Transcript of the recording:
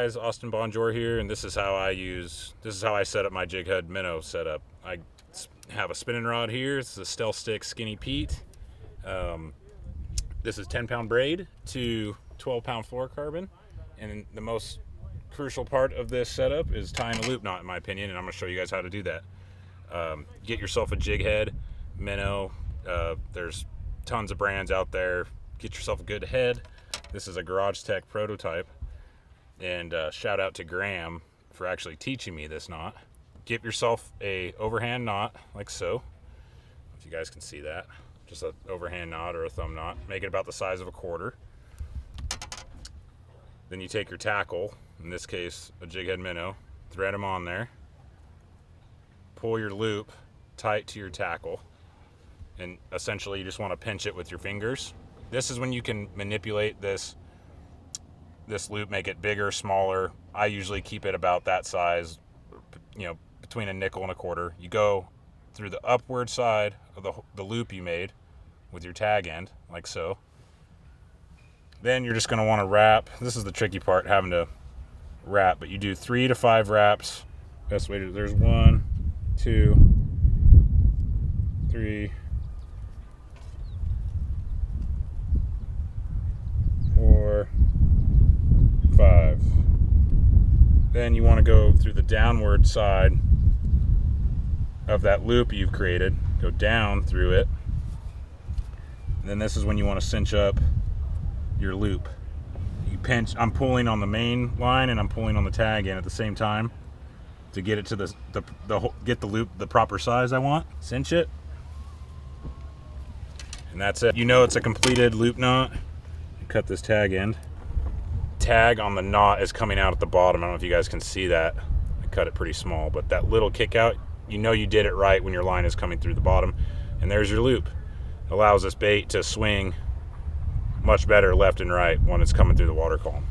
Guys, Austin Bonjour here, and this is how I set up my jig head minnow setup. I have a spinning rod here. It's a Stealth Stick Skinny Pete. This is 10-pound braid to 12-pound fluorocarbon, and the most crucial part of this setup is tying a loop knot, in my opinion, and I'm going to show you guys how to do that. Get yourself a jig head, Minnow. There's tons of brands out there. Get yourself a good head. This is a Garage Tech prototype. And shout out to Graham for actually teaching me this knot. Get yourself a overhand knot like so. If you guys can see that, just an overhand knot or a thumb knot. Make it about the size of a quarter. Then you take your tackle, in this case a jig head minnow, thread them on there, pull your loop tight to your tackle, and essentially you just want to pinch it with your fingers. This is when you can manipulate this loop, make it bigger, smaller. I usually keep it about that size, between a nickel and a quarter. You go through the upward side of the loop you made with your tag end, like so. Then you're just going to want to wrap. This is the tricky part, having to wrap, but you do 3 to 5 wraps. Best way to, there's 1, 2, 3, 4, 5. Then you want to go through the downward side of that loop you've created. Go down through it. And then this is when you want to cinch up your loop. You pinch. I'm pulling on the main line and I'm pulling on the tag end at the same time to get it to get the loop the proper size I want. Cinch it. And that's it. It's a completed loop knot. Cut this tag end. Tag on the knot is coming out at the bottom. I don't know if you guys can see that. I cut it pretty small, but that little kick out, you did it right when your line is coming through the bottom. And there's your loop. It allows this bait to swing much better left and right when it's coming through the water column.